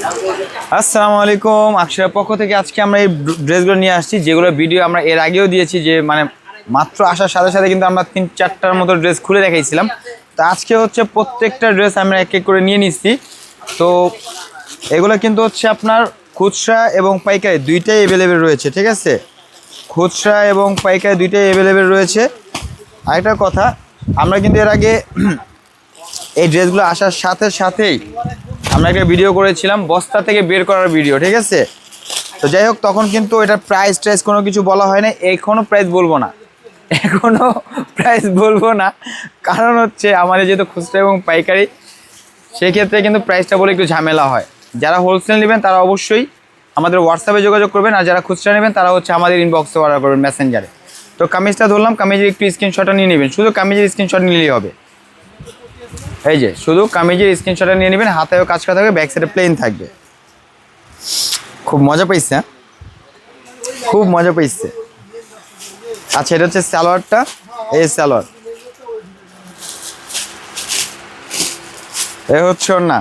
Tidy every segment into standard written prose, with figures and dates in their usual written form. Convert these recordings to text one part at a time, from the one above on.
আসসালামু আলাইকুম, আকশার পক্ষ থেকে আজকে আমরা এই ড্রেসগুলো নিয়ে আসছি, যেগুলো ভিডিও আমরা এর আগেও দিয়েছি। যে মানে মাত্র আসার সাথে সাথে কিন্তু আমরা 3-4টার মতো ড্রেস খুলে দেখাইছিলাম। তো আজকে হচ্ছে প্রত্যেকটা ড্রেস আমরা এক এক করে নিয়ে নিচ্ছি। তো এগুলো কিন্তু হচ্ছে আপনার খুচরা এবং পাইকারি দুইটাই অ্যাভেলেবেল রয়েছে, ঠিক আছে? খুচরা এবং পাইকারি দুইটাই অ্যাভেলেবেল রয়েছে। আরেকটা কথা, আমরা কিন্তু এর আগে এই ড্রেসগুলো আসার সাথে সাথেই আমরা একটা ভিডিও করেছিলাম বস্তা থেকে বের করার ভিডিও, ঠিক আছে? তো যাই হোক, তখন কিন্তু এটার প্রাইস ট্রাইস কোনো কিছু বলা হয় না। এখনও প্রাইস বলবো না, কারণ হচ্ছে আমাদের যেহেতু খুচরা এবং পাইকারি, সেক্ষেত্রে কিন্তু প্রাইসটা বলে একটু ঝামেলা হয়। যারা হোলসেল নেবেন তারা অবশ্যই আমাদের হোয়াটসঅ্যাপে যোগাযোগ করবেন, আর যারা খুচরা নেবেন তারা হচ্ছে আমাদের ইনবক্সে অর্ডার করবেন, মেসেঞ্জারে। তো কামিজটা ধরলাম, কামিজের একটু স্ক্রিনশটটা নিয়ে নেবেন, শুধু কামিজের স্ক্রিনশট নিলেই হবে। এই যে শুধু কামিজের স্ক্রিনশটটা নিয়ে নেবেন, হাতেও কাজ করা থাকবে, ব্যাক সাইডে প্লেন থাকবে। খুব মজা পাইছে, খুব মজা পাইছে। আচ্ছা, এটা হচ্ছে সালোয়ারটা, এই সালোয়ার, এ হচ্ছে ওড়না,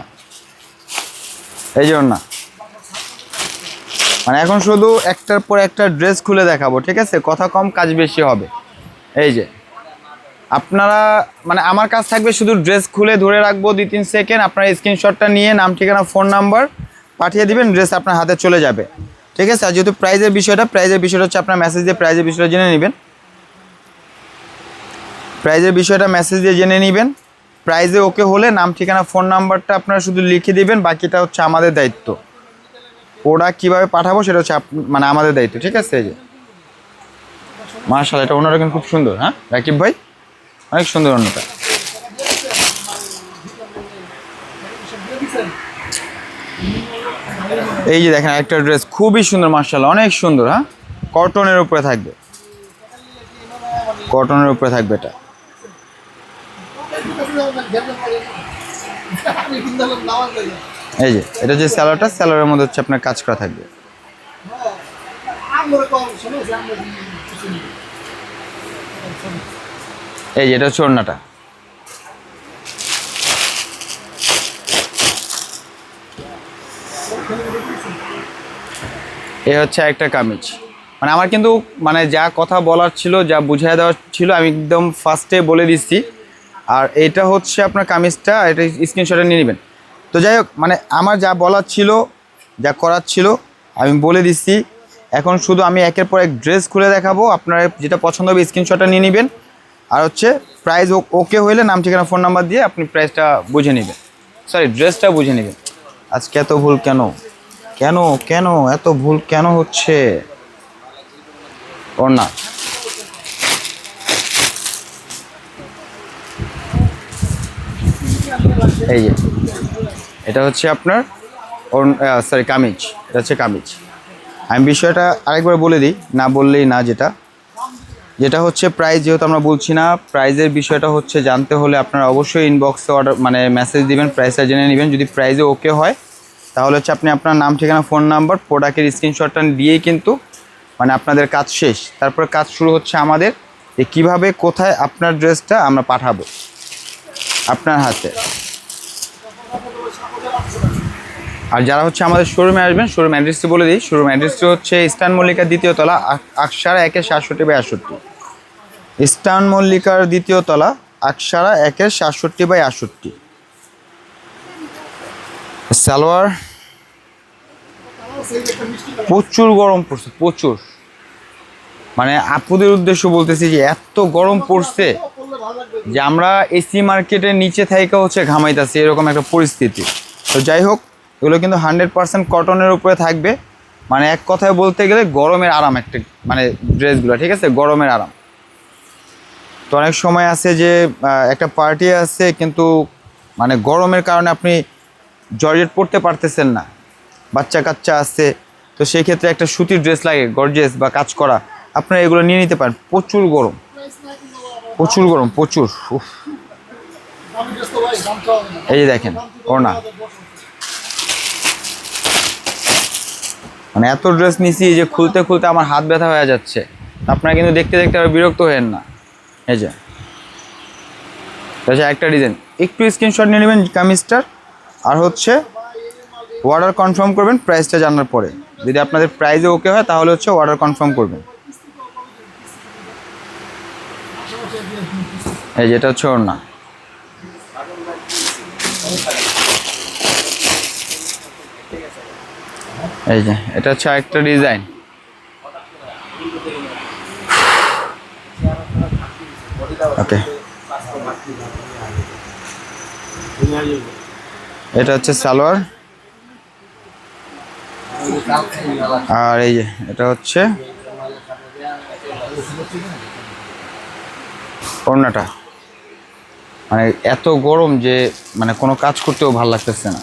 এই যে ওড়না। মানে এখন শুধু একটার পর একটা ড্রেস খুলে দেখাবো, ঠিক আছে? কথা কম কাজ বেশি হবে। এই যে আপনারা মানে আমার কাছ থাকবে শুধু ড্রেস খুলে ধরে রাখবো 2-3 সেকেন্ড, আপনার স্ক্রিনশটটা নিয়ে নাম, ঠিকানা, ফোন নাম্বার পাঠিয়ে দিবেন, ড্রেস আপনার হাতে চলে যাবে, ঠিক আছে? আর যেহেতু প্রাইজের বিষয়টা হচ্ছে আপনার মেসেজ দিয়ে প্রাইজের বিষয়টা জেনে নেবেন। প্রাইজের বিষয়টা মেসেজ দিয়ে জেনে নেবেন। প্রাইজে ওকে হলে নাম, ঠিকানা, ফোন নাম্বারটা আপনারা শুধু লিখে দিবেন, বাকিটা হচ্ছে আমাদের দায়িত্ব। প্রোডাক্ট কীভাবে পাঠাবো সেটা হচ্ছে মানে আমাদের দায়িত্ব, ঠিক আছে? এই যে মাশাআল্লাহ, এটা ওনারা কিন্তু খুব সুন্দর। হ্যাঁ রাকিব ভাই, অনেক সুন্দর ওনাটা। এই যে দেখেন একটা ড্রেস খুবই সুন্দর, মাশাআল্লাহ অনেক সুন্দর। হ্যাঁ, কটনের উপরে থাকবে, কটনের উপরে থাকবে এটা। এই যে এটা যে স্যালোয়ারটা, স্যালোয়ারের মধ্যে হচ্ছে আপনার কাজ করা থাকবে। এই যে এটা হচ্ছে ওড়নাটা। এ হচ্ছে একটা কামিজ। মানে আমার কিন্তু মানে যা কথা বলার ছিল, যা বুঝিয়ে দেওয়ার ছিল, আমি একদম ফার্স্টে বলে দিচ্ছি। আর এটা হচ্ছে আপনার কামিজটা, এটা স্ক্রিনশটে নিয়ে নেবেন। তো যাই হোক, মানে আমার যা বলার ছিল, যা করার ছিল আমি বলে দিচ্ছি। এখন শুধু আমি একের পর এক ড্রেস খুলে দেখাবো, আপনারা যেটা পছন্দ হবে স্ক্রিনশটটা নিয়ে নেবেন। আর হচ্ছে প্রাইস ওকে হইলে নাম, ঠিকানা, ফোন নাম্বার দিয়ে আপনি প্রাইসটা বুঝে নেবেন, সরি ড্রেসটা বুঝে নেবেন। আজকে এত ভুল কেন, কেন কেন এত ভুল কেন হচ্ছে? ওর না, এই যে এটা হচ্ছে আপনার সরি কামিজ, এটা হচ্ছে কামিজ। আমি বিষয়টা আরেকবার বলে দিই, না বললেই না। যেটা হচ্ছে প্রাইস, যেহেতু আমরা বলছি না, প্রাইজের বিষয়টা হচ্ছে জানতে হলে আপনারা অবশ্যই ইনবক্সে অর্ডার মানে মেসেজ দিবেন, প্রাইসটা জেনে নেবেন। যদি প্রাইজে ওকে হয় তাহলে হচ্ছে আপনি আপনার নাম, ঠিকানা, ফোন নাম্বার, প্রোডাক্টের স্ক্রিনশটটা দিয়েই কিন্তু মানে আপনাদের কাজ শেষ। তারপরে কাজ শুরু হচ্ছে আমাদের, যে কীভাবে কোথায় আপনার ড্রেসটা আমরা পাঠাবো আপনার হাতে। আর যারা হচ্ছে আমাদের শোরুমে আসবেন, শোরুম অ্যাড্রেসটি বলে দিই। শোরুম অ্যাড্রেসটি হচ্ছে ইস্টার্ন মল্লিকার 2য় তলা, আকশারা 1-67/68। ইস্টার্ন মল্লিকার 2য় তলা, আকশারা 1-67/68। সালোয়ার প্রচুর গরম পড়ছে, প্রচুর। মানে আপুদের উদ্দেশ্য বলতেছি যে এত গরম পড়ছে যে আমরা এসি মার্কেটের নিচে থেকে হচ্ছে ঘামাইতেছি, এরকম একটা পরিস্থিতি। তো যাই হোক, এগুলো কিন্তু 100% কটনের উপরে থাকবে। মানে এক কথায় বলতে গেলে গরমের আরাম একটা, মানে ড্রেসগুলো, ঠিক আছে? গরমের আরাম। তো অনেক সময় আছে যে একটা পার্টি আছে, কিন্তু মানে গরমের কারণে আপনি জর্জেট পরতে পারতেছেন না, বাচ্চা কাচ্চা আছে, তো সেই ক্ষেত্রে একটা সুতির ড্রেস লাগে গর্জিয়াস বা কাজ করা, আপনারা এগুলো নিয়ে নিতে পারেন। প্রচুর গরম, প্রচুর গরম, প্রচুর। এই যে দেখেন ওড়না, মানে এত ড্রেস নিছি যে খুলতে খুলতে আমার হাত ব্যথা হয়ে যাচ্ছে। আপনারা কিন্তু দেখতে দেখতে আর বিরক্ত হয়েন না। এই যে একটা ডিজাইন, একটু স্ক্রিনশট নিয়ে নেবেন কামিজটার। আর হচ্ছে অর্ডার কনফার্ম করবেন প্রাইসটা জানার পরে। যদি আপনাদের প্রাইসে ওকে হয় তাহলে হচ্ছে অর্ডার কনফার্ম করবেন। এই যেটা হচ্ছে ওড়না। এই যে এটা হচ্ছে আরেকটা ডিজাইন। ওকে, এটা হচ্ছে সালোয়ার। আর এই যে এটা হচ্ছে ওড়নাটা। মানে এত গরম যে মানে কোনো কাজ করতেও ভালো লাগতেছে না,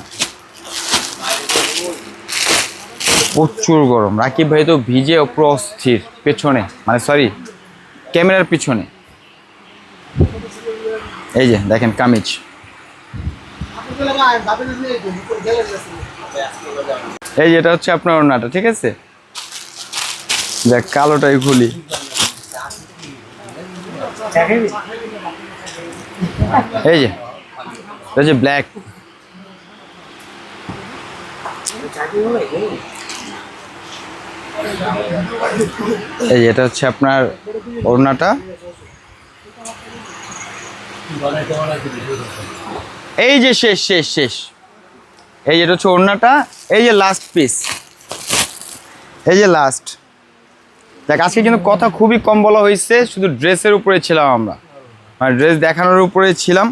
প্রচুর গরম। রাকিব ভাই তো ভিজে পুরো অস্থির পেছনে, মানে সরি ক্যামেরার পিছনে। এই যে দেখেন কামিজ। এই যেটা হচ্ছে আপনার ওড়নাটা, ঠিক আছে। দেখ কালোটাই খুলি। এই যে এটা হচ্ছে ব্ল্যাক। এই যে এটা হচ্ছে আপনার ওড়নাটা। এই যে শেষ শেষ শেষ। এই যেটা হচ্ছে ওড়নাটা। এই যে লাস্ট পিস, এই যে লাস্ট। দেখ আজকে কিন্তু কথা খুবই কম বলা হয়েছে, শুধু ড্রেসের উপরে ছিলাম আমরা, মানে ড্রেস দেখানোর উপরে ছিলাম।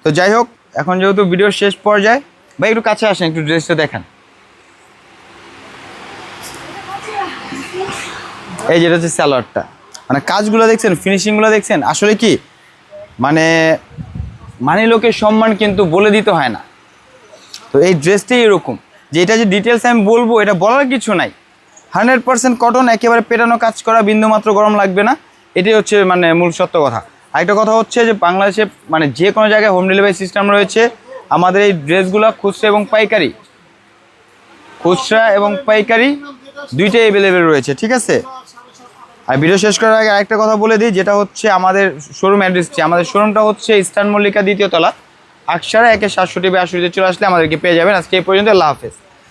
তো যাই হোক, এখন যেহেতু ভিডিওর শেষ পর্যায়ে, ভাই একটু কাছে আসেন, একটু ড্রেসটা দেখান। এই যেটা হচ্ছে সালোয়ারটা। মানে কাজগুলো দেখছেন, ফিনিশিংগুলো দেখছেন, আসলে কি মানে লোকের সম্মান কিন্তু বলে দিতে হয় না। তো এই ড্রেসটাই এরকম যে এটা যে ডিটেলস আমি বলবো এটা বলার কিছু নাই। 100% কটন, একেবারে পেটানো কাজ করা, বিন্দুমাত্র গরম লাগবে না। এটাই হচ্ছে মানে মূল সত্য কথা। আরেকটা কথা হচ্ছে যে বাংলাদেশে মানে যে কোনো জায়গায় হোম ডেলিভারি সিস্টেম রয়েছে। আমাদের এই ড্রেসগুলো খুচরা এবং পাইকারি দুইটাই অ্যাভেলেবেল রয়েছে, ঠিক আছে। আর ভিডিও শেষ করার আগে আরেকটা কথা বলে দিই, যেটা হচ্ছে আমাদের শোরুম অ্যাড্রেসটি। আমাদের শোরুমটা হচ্ছে ইস্টার্ন মল্লিকা 2য় তলা, আকসারা 1-762 চলে আসলে আমাদেরকে পেয়ে যাবেন। আজকে এই পর্যন্ত, আল্লাহ হাফেজ।